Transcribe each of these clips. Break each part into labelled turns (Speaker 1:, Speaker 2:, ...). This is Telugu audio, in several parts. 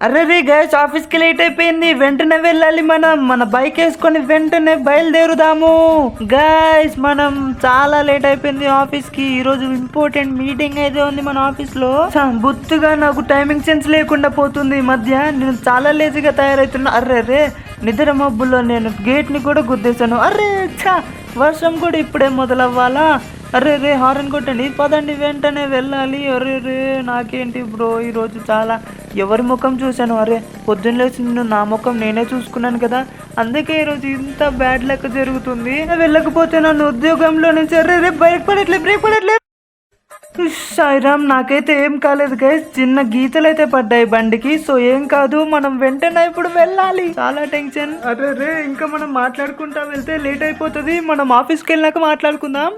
Speaker 1: అరే రే గైస్, ఆఫీస్కి లేట్ అయిపోయింది. వెంటనే వెళ్ళాలి. మన బైక్ వేసుకొని వెంటనే బయలుదేరుదాము. గైస్, మనం చాలా లేట్ అయిపోయింది ఆఫీస్కి. ఈరోజు ఇంపార్టెంట్ మీటింగ్ అయితే ఉంది మన ఆఫీస్లో. బుత్తుగా నాకు టైమింగ్ సెన్స్ లేకుండా పోతుంది ఈ మధ్య. నేను చాలా లేజీగా తయారవుతున్నా. అర్రే రే, నిద్ర మబ్బుల్లో నేను గేట్ని కూడా గుద్దేశాను. అరే ఛా, వర్షం కూడా ఇప్పుడే మొదలవ్వాలా? అరే రే, హారన్ కొట్టండి, పదండి, వెంటనే వెళ్ళాలి. అరే రే, నాకేంటి బ్రో ఈరోజు చాలా ఎవరి ముఖం చూశాను. అరే పొద్దున్న లేచి నా ముఖం నేనే చూసుకున్నాను కదా, అందుకే ఈరోజు ఇంత బ్యాడ్ లెక్క జరుగుతుంది. వెళ్ళకపోతే నన్ను ఉద్యోగంలో నుంచి. అరే రే, బ్రేక్ పడట్లేదు. సాయిరామ్, నాకైతే ఏం కాలేదు గైస్. చిన్న గీతలు అయితే పడ్డాయి బండికి. సో ఏం కాదు, మనం వెంటనే ఇప్పుడు వెళ్ళాలి. చాలా టెన్షన్. అరే రే, ఇంకా మనం మాట్లాడుకుంటా వెళ్తే లేట్ అయిపోతుంది. మనం ఆఫీస్కి వెళ్ళినాక మాట్లాడుకుందాం.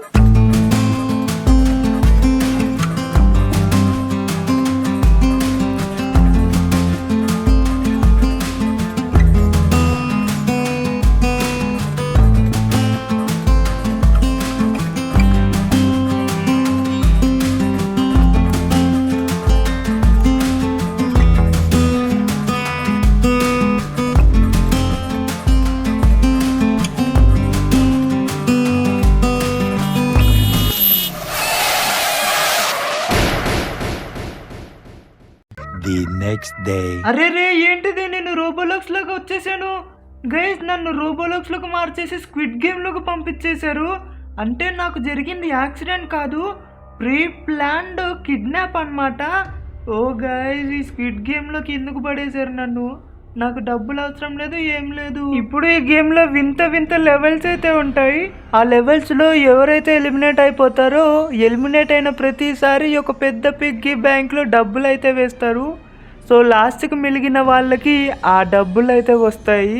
Speaker 1: అరే రే, ఏంటిది, నేను రోబోలాక్స్ లాగా వచ్చేసాను గైస్. నన్ను రోబోలాక్స్ లోకి మార్చేసి స్క్విడ్ గేమ్ లోకి పంపించేశారు. అంటే నాకు జరిగింది యాక్సిడెంట్ కాదు, ప్రీ ప్లాన్డ్ కిడ్నాప్ అన్నమాట. ఓ గైస్, ఈ స్క్విడ్ గేమ్ లోకి ఎందుకు పడేశారు నన్ను? నాకు డబ్బులు అవసరం లేదు, ఏం లేదు. ఇప్పుడు ఈ గేమ్ లో వింత లెవెల్స్ అయితే ఉంటాయి. ఆ లెవెల్స్ లో ఎవరైతే ఎలిమినేట్ అయిపోతారో, ఎలిమినేట్ అయిన ప్రతిసారి ఒక పెద్ద పిగ్గీ బ్యాంక్ లో డబ్బులు అయితే వేస్తారు. సో లాస్ట్కి మిగిలిన వాళ్ళకి ఆ డబ్బులు అయితే వస్తాయి.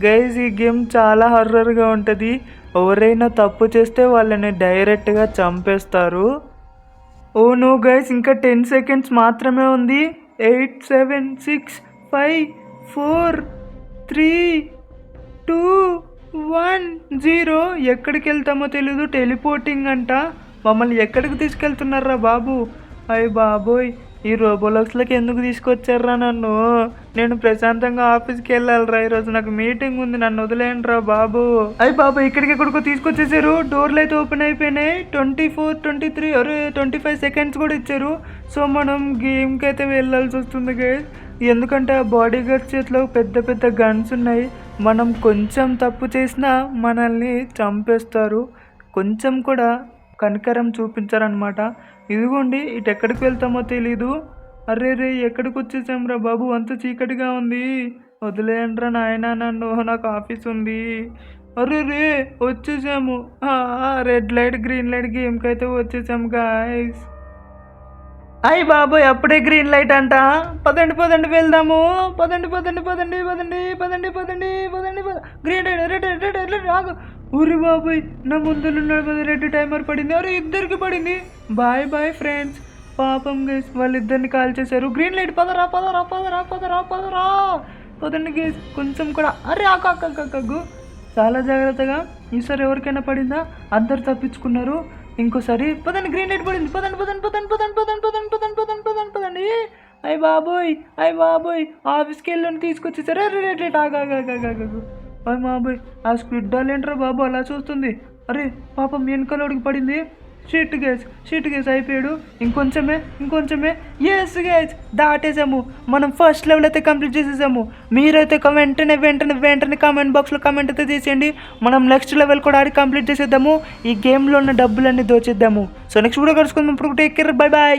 Speaker 1: గైస్, ఈ గేమ్ చాలా హర్రర్గా ఉంటుంది. ఎవరైనా తప్పు చేస్తే వాళ్ళని డైరెక్ట్గా చంపేస్తారు. ఓ నో గైస్, ఇంకా 10 సెకండ్స్ మాత్రమే ఉంది. 8 7 6 5 4 3 2 1 0. ఎక్కడికి వెళ్తామో తెలీదు. టెలిపోర్టింగ్ అంట. మమ్మల్ని ఎక్కడికి తీసుకెళ్తున్నారా బాబు? అయ్య బాబోయ్, ఈ రోబోలాక్స్లోకి ఎందుకు తీసుకొచ్చారా నన్ను? నేను ప్రశాంతంగా ఆఫీస్కి వెళ్ళాలిరా. ఈరోజు నాకు మీటింగ్ ఉంది, నన్ను వదిలేయండి రా బాబు. అయ్యి బాబు, ఎక్కడికెక్కడికో తీసుకొచ్చేసారు. డోర్లు అయితే ఓపెన్ అయిపోయినాయి. 24 23 అరే 25 సెకండ్స్ కూడా ఇచ్చారు. సో మనం గేమ్కి అయితే వెళ్ళాల్సి వస్తుంది గైస్. ఎందుకంటే ఆ బాడీ గార్డ్ చేతిలో పెద్ద గన్స్ ఉన్నాయి. మనం కొంచెం తప్పు చేసినా మనల్ని చంపేస్తారు. కొంచెం కూడా కనికరం చూపించారనమాట. ఇదిగోండి, ఇటు ఎక్కడికి వెళ్తామో తెలీదు. అరే రే, ఎక్కడికి వచ్చేసాంరా బాబు, అంత చీకటిగా ఉంది. వదిలేయండిరా నాయనా నన్ను, నాకు ఆఫీస్ ఉంది. అరే రే, వచ్చేసాము. రెడ్ లైట్ గ్రీన్ లైట్ గేమ్కి అయితే వచ్చేసాము గాయస్. అయ్యి బాబోయ్, అప్పుడే గ్రీన్ లైట్ అంట. పదండి వెళ్దాము. పదండి. గ్రీన్ రెడ్ రాగు. ఊరి బాబోయ్, నా ముందున్న రెడ్ టైమర్ పడింది. అరే ఇద్దరికి పడింది. Boy friends. పాపం గైస్, వాళ్ళిద్దరిని కాల్ చేశారు. గ్రీన్ లైట్, పదరా. పదండి గైస్, కొంచెం కూడా. అరే ఆకు. చాలా జాగ్రత్తగా. ఈసారి ఎవరికైనా పడిందా? అందరు తప్పించుకున్నారు. ఇంకోసారి పదండి, గ్రీన్ లైట్ పడింది. పదండి. అయ్య బాబోయ్, ఆఫీస్కి వెళ్ళని తీసుకొచ్చేసారు. అరే రెడ్ ఆగాగు. అయ్య బాబోయ్, ఆ స్క్విడ్ డాల్ ఏంట్రా బాబు అలా చూస్తుంది. అరే పాపం వెనకలోడికి పడింది. షీట్ గైస్ అయిపోయాడు. ఇంకొంచెమే. ఎస్ గైస్, దాటేసాము. మనం ఫస్ట్ లెవెల్ అయితే కంప్లీట్ చేసేసాము. మీరైతే వెంటనే కామెంట్ బాక్స్లో కామెంట్ అయితే చేసేయండి. మనం నెక్స్ట్ లెవెల్ కూడా ఆడి కంప్లీట్ చేసేద్దాము. ఈ గేమ్లో ఉన్న డబ్బులన్నీ దోచేద్దాము. సో నెక్స్ట్ వీడియో కలుసుకుందాం. ఇప్పుడు టేక్ కేర్, బై.